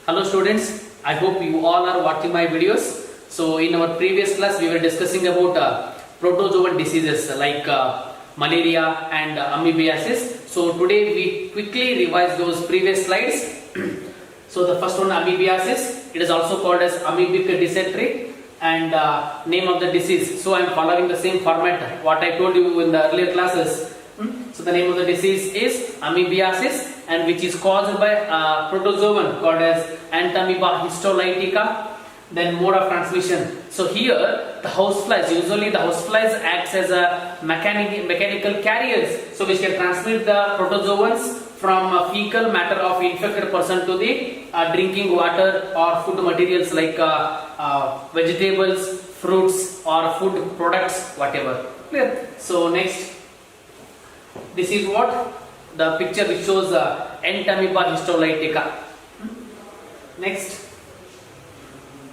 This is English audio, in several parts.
Hello students, I hope you all are watching my videos. So in our previous class we were discussing about protozoan diseases like malaria and amoebiasis. So today we quickly revise those previous slides. So the first one, amoebiasis, it is also called as amoebic dysentery, and name of the disease. So I am following the same format what I told you in the earlier classes. So the name of the disease is amoebiasis, and which is caused by protozoan called as Entamoeba histolytica. Then mode of transmission. So here the houseflies, usually the houseflies acts as a mechanical carriers, so which can transmit the protozoans from fecal matter of infected person to the drinking water or food materials like vegetables, fruits or food products, whatever. Clear? So next, this is what the picture which shows Entamoeba histolytica. Next,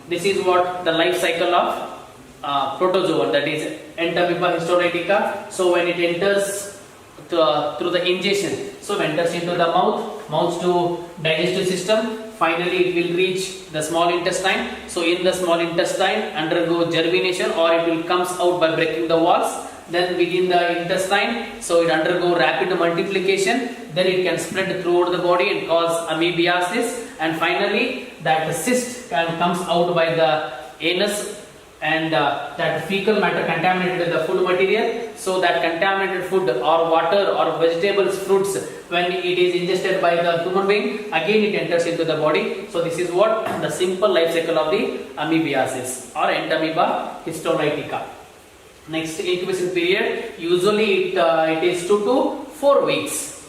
this is what the life cycle of protozoan, that is Entamoeba histolytica. So when it enters through the ingestion, so it enters into the mouth to digestive system. Finally, it will reach the small intestine. So in the small intestine, undergo germination, or it will comes out by breaking the walls. Then within the intestine, so it undergo rapid multiplication. Then it can spread throughout the body and cause amoebiasis. And finally, that cyst comes out by the anus, and that fecal matter contaminated with the food material. So that contaminated food or water or vegetables, fruits, when it is ingested by the human being, again it enters into the body. So this is what the simple life cycle of the amoebiasis or Entamoeba histolytica. Next, incubation period, usually it is 2 to 4 weeks.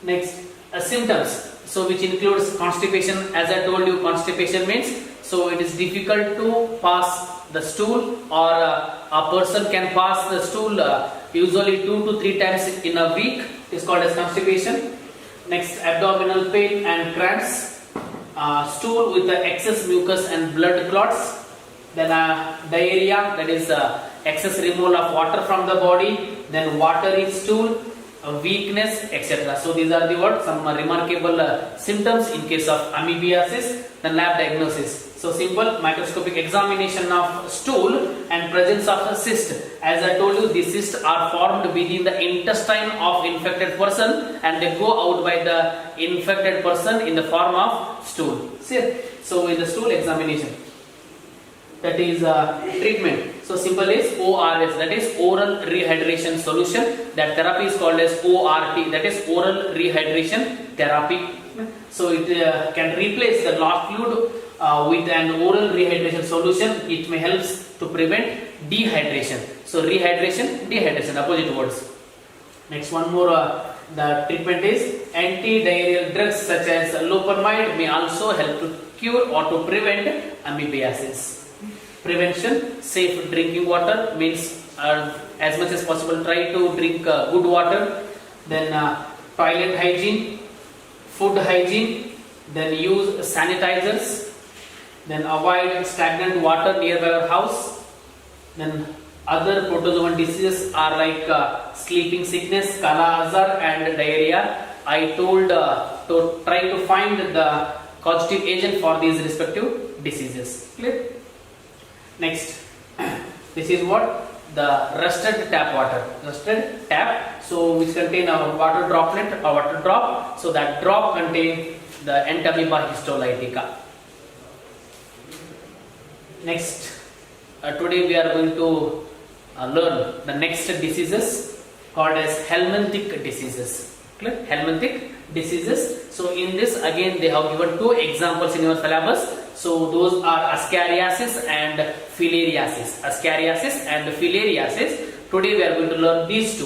Next, symptoms, so which includes constipation. As I told you, constipation means, so it is difficult to pass the stool, or a person can pass the stool usually 2 to 3 times in a week. It is called as constipation. Next, abdominal pain and cramps, stool with the excess mucus and blood clots. Then diarrhea, that is excess removal of water from the body. Then watery stool, weakness, etc. So these are some remarkable symptoms in case of amoebiasis. Then lab diagnosis. So simple microscopic examination of stool and presence of a cyst. As I told you, these cysts are formed within the intestine of infected person, and they go out by the infected person in the form of stool. See? So in the stool examination, that is treatment. So simple is ORS, that is oral rehydration solution. That therapy is called as ORT, that is oral rehydration therapy. So it can replace the lost fluid with an oral rehydration solution. It may help to prevent dehydration. So rehydration, dehydration, opposite words. Next, one more, the treatment is anti-diarrheal drugs such as loperamide may also help to cure or to prevent amoebiasis. Prevention, safe drinking water means as much as possible try to drink good water. Then toilet hygiene, food hygiene, then use sanitizers. Then avoid stagnant water nearby your house. Then other protozoan diseases are like sleeping sickness, kala azar and diarrhea. I told to try to find the causative agent for these respective diseases. Clear? Next, this is what the rusted tap water. Rusted tap, so which contain a water droplet or water drop. So that drop contain the Entamoeba histolytica. Next, today we are going to learn the next diseases called as helminthic diseases. Clear? Helminthic diseases. So in this again they have given 2 examples in your syllabus. So those are ascariasis and filariasis. Ascariasis and filariasis. Today we are going to learn these 2.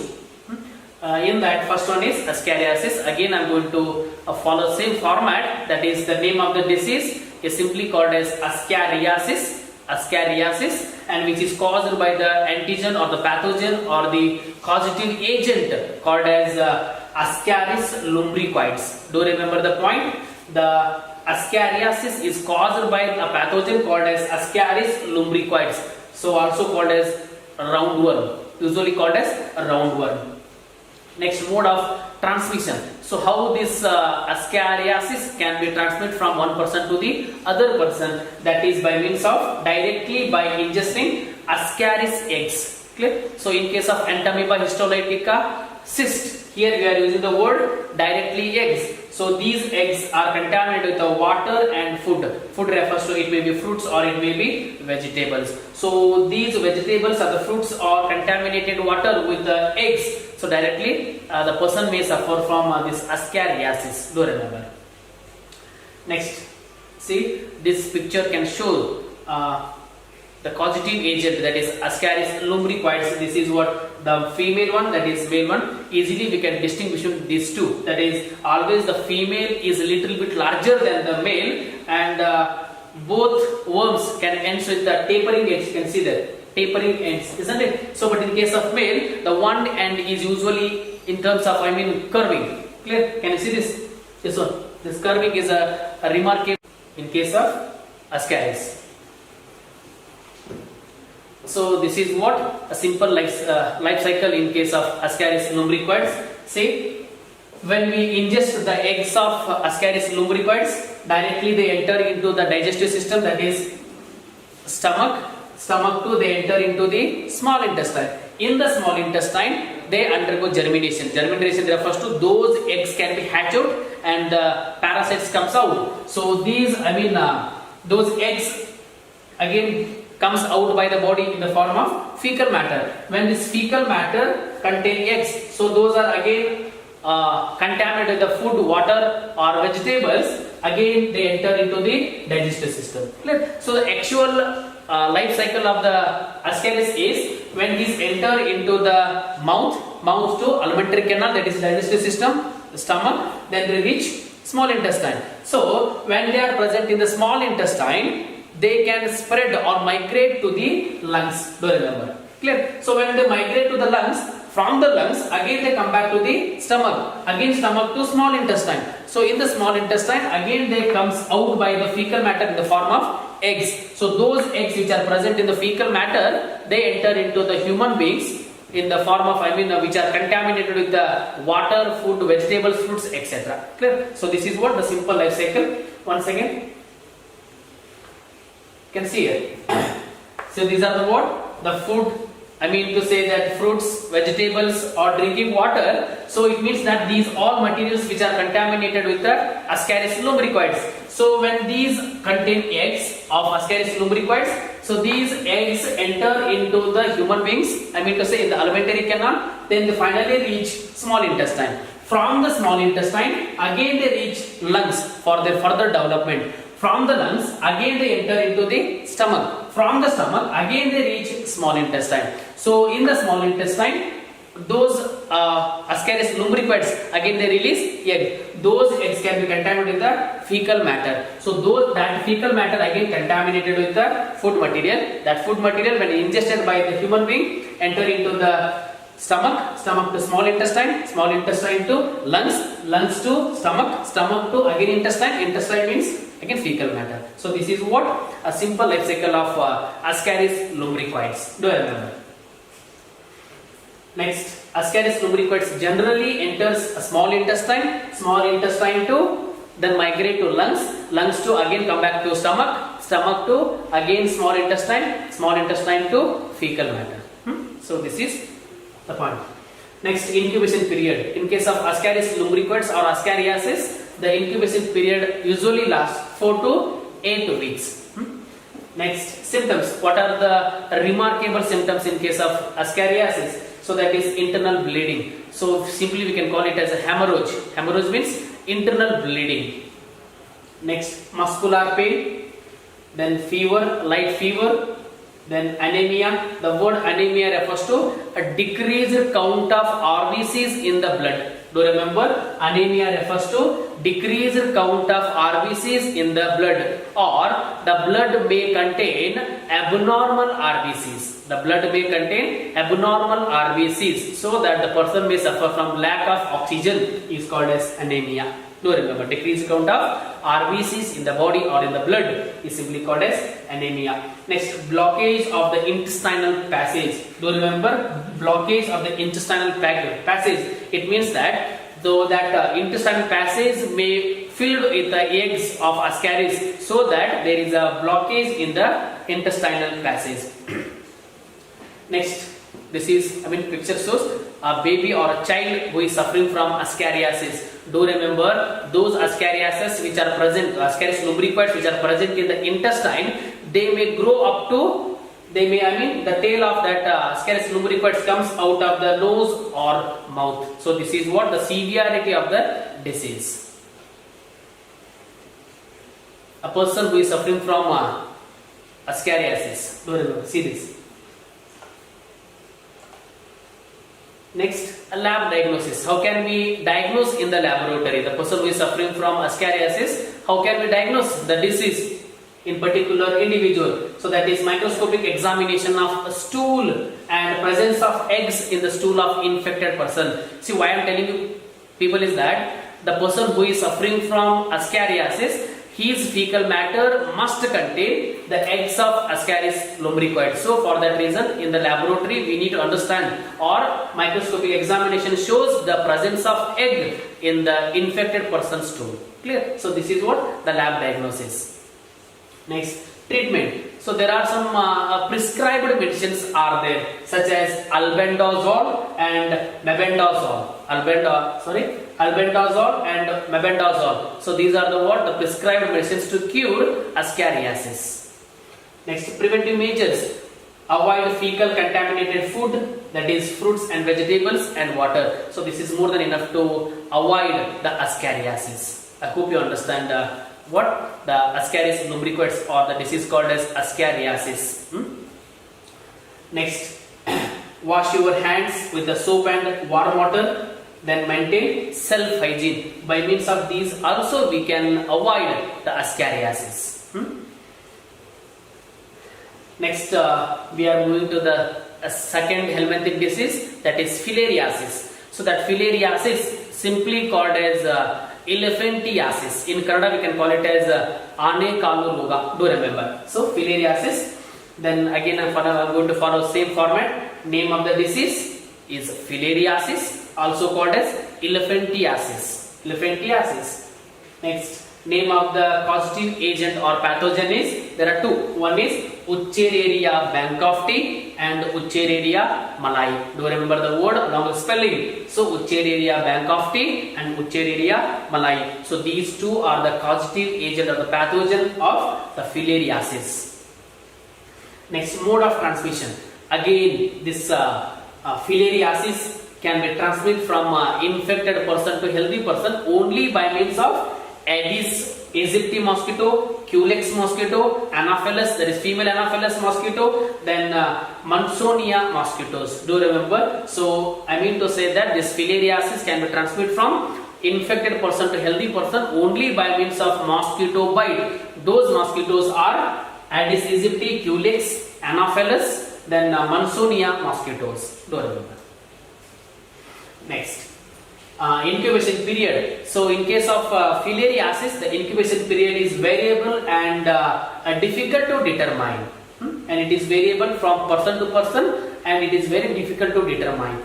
In that, first one is ascariasis. Again I am going to follow same format. That is, the name of the disease is simply called as ascariasis. Ascariasis, and which is caused by the antigen or the pathogen or the causative agent called as Ascaris lumbricoides. Do remember the point? The ascariasis is caused by a pathogen called as Ascaris lumbricoides. So also called as roundworm, usually called as roundworm. Next, mode of transmission. So how this ascariasis can be transmitted from one person to the other person, that is by means of directly by ingesting ascaris eggs. Clear? So in case of Entamoeba histolytica cyst, here we are using the word directly eggs. So these eggs are contaminated with the water and food. Food refers to, it may be fruits or it may be vegetables. So these vegetables or the fruits are contaminated water with the eggs. So directly the person may suffer from this ascariasis. Do remember. Next, see, this picture can show the causative agent, that is Ascaris lumbricoides. This is what the female one, that is male one. Easily we can distinguish between these two. That is, always the female is a little bit larger than the male, and both worms can end with the tapering ends. You can see that tapering ends, isn't it? So, but in case of male, the one end is usually in terms of, curving. Clear? Can you see this? This one. This curving is a remarkable in case of Ascaris. So this is what a simple life cycle in case of Ascaris lumbricoides. See, when we ingest the eggs of Ascaris lumbricoides, directly they enter into the digestive system, that is stomach. Stomach to they enter into the small intestine. In the small intestine, they undergo germination. Germination refers to those eggs can be hatched out and the parasites comes out. So these, those eggs again comes out by the body in the form of fecal matter. When this fecal matter contain eggs, so those are again contaminated with the food, water or vegetables, again they enter into the digestive system. So the actual life cycle of the Ascaris is when these enter into the mouth to alimentary canal, that is digestive system, the stomach, then they reach small intestine. So when they are present in the small intestine, they can spread or migrate to the lungs. Do remember? Clear? So when they migrate to the lungs, from the lungs again they come back to the stomach, again stomach to small intestine. So in the small intestine again they comes out by the fecal matter in the form of eggs. So those eggs which are present in the fecal matter, they enter into the human beings in the form of, which are contaminated with the water, food, vegetables, fruits, etc. Clear? So this is what the simple life cycle. Once again, can see it. So these are the what? The food, to say that fruits, vegetables or drinking water. So it means that these all materials which are contaminated with the Ascaris lumbricoides. So when these contain eggs of Ascaris lumbricoides, so these eggs enter into the human beings, to say in the alimentary canal, then they finally reach small intestine. From the small intestine, again they reach lungs for their further development. From the lungs, again they enter into the stomach. From the stomach, again they reach small intestine. So in the small intestine, those Ascaris lumbricoides, again they release egg. Those eggs can be contaminated with the fecal matter. So that fecal matter again contaminated with the food material. That food material, when ingested by the human being, enter into the stomach to small intestine to lungs to stomach to again intestine means again fecal matter. So this is what a simple life cycle of Ascaris lumbricoides. Do I remember? Next, Ascaris lumbricoides generally enters a small intestine to then migrate to lungs to again come back to stomach to again small intestine to fecal matter. So this is the point. Next, incubation period. In case of Ascaris lumbricoides or Ascariasis, the incubation period usually lasts 4 to 8 weeks. Next, symptoms. What are the remarkable symptoms in case of Ascariasis? So that is internal bleeding. So simply we can call it as a hemorrhage. Hemorrhage means internal bleeding. Next, muscular pain, then fever, light fever, then anemia. The word anemia refers to a decreased count of RBCs in the blood. Do remember, anemia refers to decreased count of RBCs in the blood, or the blood may contain abnormal RBCs. The blood may contain abnormal RBCs, so that the person may suffer from lack of oxygen is called as anemia. Do remember, decreased count of RBCs in the body or in the blood is simply called as anemia. Next, blockage of the intestinal passage. Do remember, blockage of the intestinal passage. It means that though that intestinal passage may filled with the eggs of ascaris, so that there is a blockage in the intestinal passage. Next, this is, picture shows a baby or a child who is suffering from ascariasis. Do remember, those ascariasis which are present, ascaris lumbricoids which are present in the intestine, they may grow up to, the tail of that ascaris lumbricoids comes out of the nose or mouth. So this is what the severity of the disease. A person who is suffering from ascariasis. Do remember, see this. Next, a lab diagnosis. How can we diagnose in the laboratory the person who is suffering from ascariasis? How can we diagnose the disease in particular individual? So that is microscopic examination of a stool and presence of eggs in the stool of infected person. See, why I am telling you people is that the person who is suffering from ascariasis, his fecal matter must contain the eggs of ascaris lumbricoids. So for that reason, in the laboratory we need to understand, or microscopic examination shows the presence of egg in the infected person's stool. Clear? So this is what the lab diagnosis. Next, treatment. So there are some prescribed medicines are there, such as albendazole and mebendazole. Albendazole and mebendazole. So these are the prescribed medicines to cure ascariasis. Next, preventive measures. Avoid fecal contaminated food, that is fruits and vegetables and water. So this is more than enough to avoid the ascariasis. I hope you understand what the ascaris lumbricoids or the disease called as ascariasis. Next, wash your hands with the soap and warm water. Then maintain self-hygiene. By means of these also we can avoid the ascariasis. Next, we are moving to the second helminthic disease, that is filariasis. So that filariasis simply called as elephantiasis. In Kannada we can call it as Ane Kalu Roga. Do remember. So filariasis. Then again I'm going to follow same format. Name of the disease is filariasis, also called as elephantiasis. Next, name of the causative agent or pathogen is, there are two. One is Ucheriria bancrofti and Ucheriria malayi. Do remember the word along with spelling. So Ucheriria bancrofti and Ucheriria malayi. So these two are the causative agent or the pathogen of the filariasis. Next, mode of transmission. Again, this filariasis can be transmitted from infected person to healthy person only by means of Aedes aegypti mosquito, Culex mosquito, Anopheles, that is female Anopheles mosquito, then Munsonia mosquitoes. Do remember? So I mean to say that this filariasis can be transmitted from infected person to healthy person only by means of mosquito bite. Those mosquitoes are Aedes aegypti, Culex, Anopheles, then Munsonia mosquitoes. Do remember. Next, incubation period. So in case of filariasis, the incubation period is variable and difficult to determine. And it is variable from person to person and it is very difficult to determine.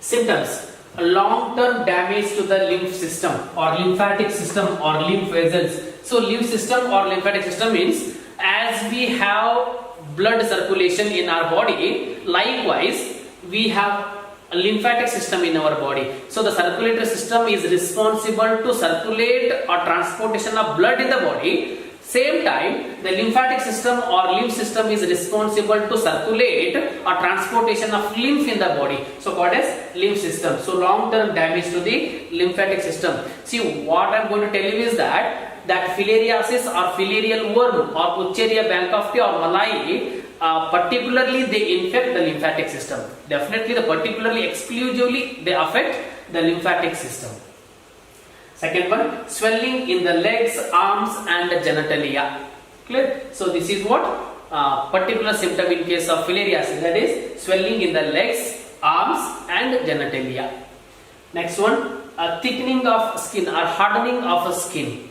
Symptoms. Long-term damage to the lymph system or lymphatic system or lymph vessels. So lymph system or lymphatic system means as we have blood circulation in our body, likewise we have a lymphatic system in our body. So the circulatory system is responsible to circulate or transportation of blood in the body. Same time, the lymphatic system or lymph system is responsible to circulate or transportation of lymph in the body. So called as lymph system. So long-term damage to the lymphatic system. See, what I am going to tell you is that filariasis or filarial worm or Ucheriria bancrofti or malayi, particularly they infect the lymphatic system. Definitely, particularly exclusively they affect the lymphatic system. Second one, swelling in the legs, arms and genitalia. Clear? So this is what particular symptom in case of filariasis, that is swelling in the legs, arms and genitalia. Next one, a thickening of skin or hardening of skin.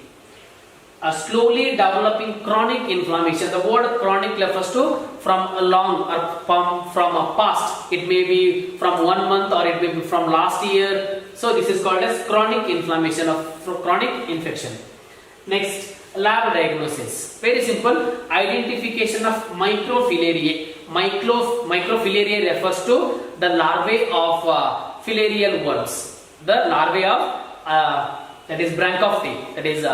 A slowly developing chronic inflammation. The word chronic refers to from a long or from a past. It may be from 1 month or it may be from last year. So this is called as chronic inflammation of chronic infection. Next, lab diagnosis. Very simple. Identification of microfilariae. Microfilariae refers to the larvae of filarial worms. The larvae of that is Branchopti. That is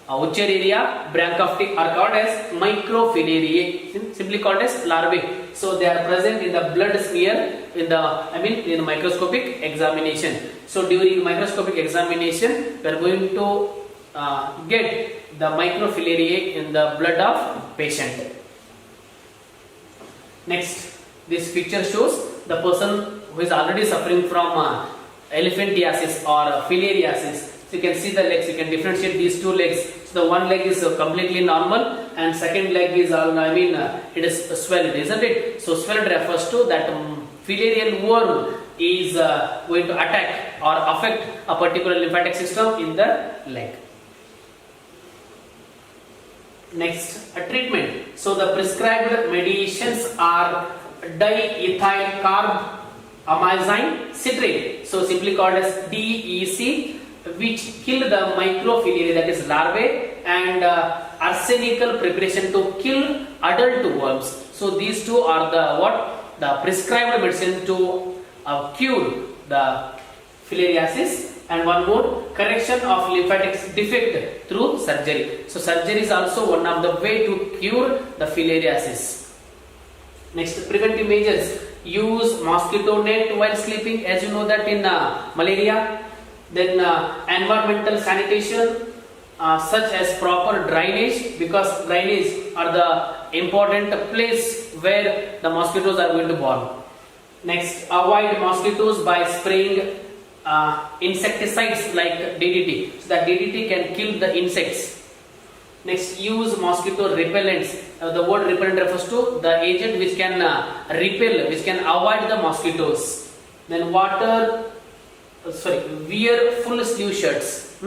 Wuchereria, Branchopti are called as microfilariae, simply called as larvae. So they are present in the blood smear in the microscopic examination. So during microscopic examination, we are going to get the microfilariae in the blood of patient. Next, this picture shows the person who is already suffering from elephantiasis or filariasis. So you can see the legs, you can differentiate these two legs. So the one leg is completely normal and second leg is it is swelled, isn't it? So swelled refers to that filarial worm is going to attack or affect a particular lymphatic system in the leg. Next, a treatment. So the prescribed medications are diethyl carbamazine citrate. So simply called as DEC, which kill the microfilariae, that is larvae, and arsenical preparation to kill adult worms. So these two are the prescribed medicine to cure the filariasis. And one more, correction of lymphatic defect through surgery. So surgery is also one of the way to cure the filariasis. Next, preventive measures. Use mosquito net while sleeping, as you know that in malaria. Then environmental sanitation, such as proper drainage, because drainage are the important place where the mosquitoes are going to born. Next, avoid mosquitoes by spraying insecticides like DDT. So that DDT can kill the insects. Next, use mosquito repellents. The word repellent refers to the agent which can repel, which can avoid the mosquitoes. Then wear full sleeve shirts.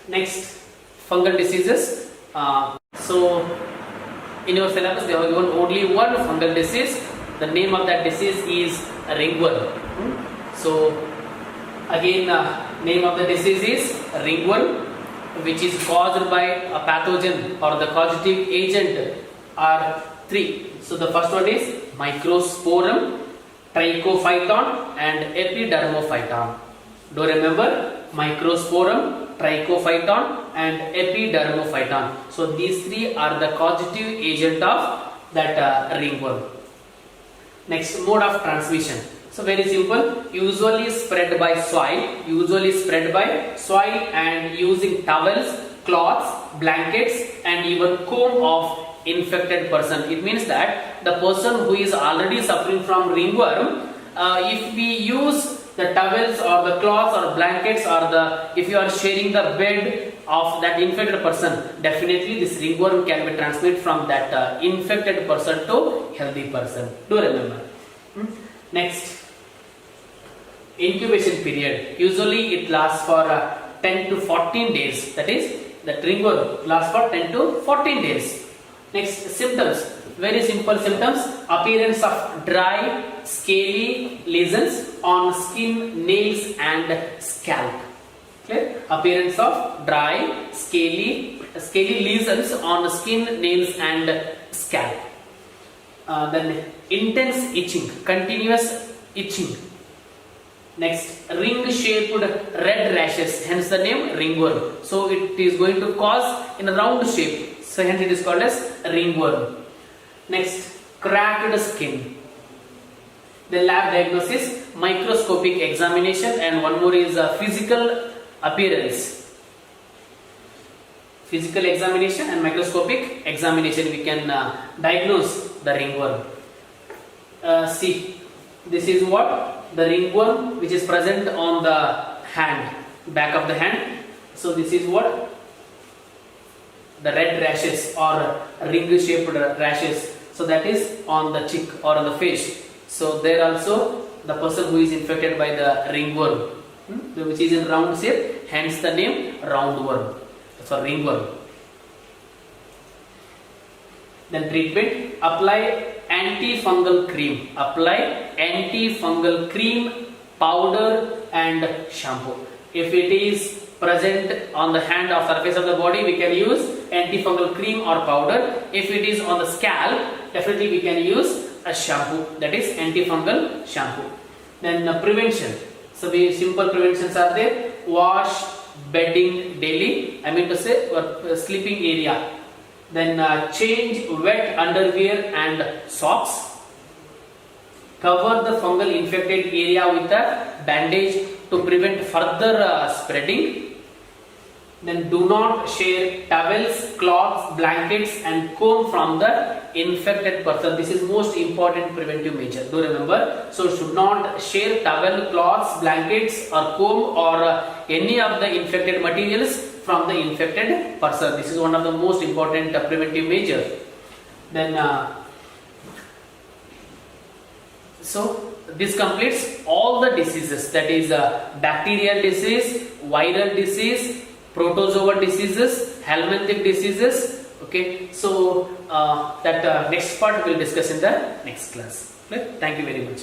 Next, fungal diseases. So in your syllabus they have given only one fungal disease. The name of that disease is ringworm. So again, name of the disease is ringworm, which is caused by a pathogen or the causative agent are three. So the first one is Microsporum, Trichophyton and Epidermophyton. Do remember Microsporum, Trichophyton and Epidermophyton. So these three are the causative agent of that ringworm. Next, mode of transmission. So very simple, usually spread by soil and using towels, cloths, blankets and even comb of infected person. It means that the person who is already suffering from ringworm, if we use the towels or the cloths or blankets or if you are sharing the bed of that infected person, definitely this ringworm can be transmitted from that infected person to healthy person. Do remember. Next, incubation period. Usually it lasts for 10 to 14 days. That is, the ringworm lasts for 10 to 14 days. Next, symptoms. Very simple symptoms. Appearance of dry, scaly lesions on skin, nails and scalp. Clear? Appearance of dry, scaly lesions on skin, nails and scalp. Then intense itching, continuous itching. Next, ring-shaped red rashes, hence the name ringworm. So it is going to cause in a round shape. So hence it is called as ringworm. Next, cracked skin. The lab diagnosis, microscopic examination, and one more is physical appearance. Physical examination and microscopic examination, we can diagnose the ringworm. See, this is what? The ringworm which is present on the hand, back of the hand. So this is what? The red rashes or ring-shaped rashes. So that is on the cheek or on the face. So there also the person who is infected by the ringworm, which is in round shape, hence the name roundworm. So ringworm. Then treatment, apply antifungal cream. Apply antifungal cream, powder and shampoo. If it is present on the hand or surface of the body, we can use antifungal cream or powder. If it is on the scalp, definitely we can use a shampoo, that is antifungal shampoo. Then prevention. So simple preventions are there. Wash bedding daily, I mean to say sleeping area. Then change wet underwear and socks. Cover the fungal infected area with a bandage to prevent further spreading. Then do not share towels, cloths, blankets and comb from the infected person. This is most important preventive measure. Do remember. So should not share towel, cloths, blankets or comb or any of the infected materials from the infected person. This is one of the most important preventive measures. Then so this completes all the diseases, that is bacterial disease, viral disease, protozoal diseases, helminthic diseases. Okay, so that next part we will discuss in the next class. Okay? Thank you very much.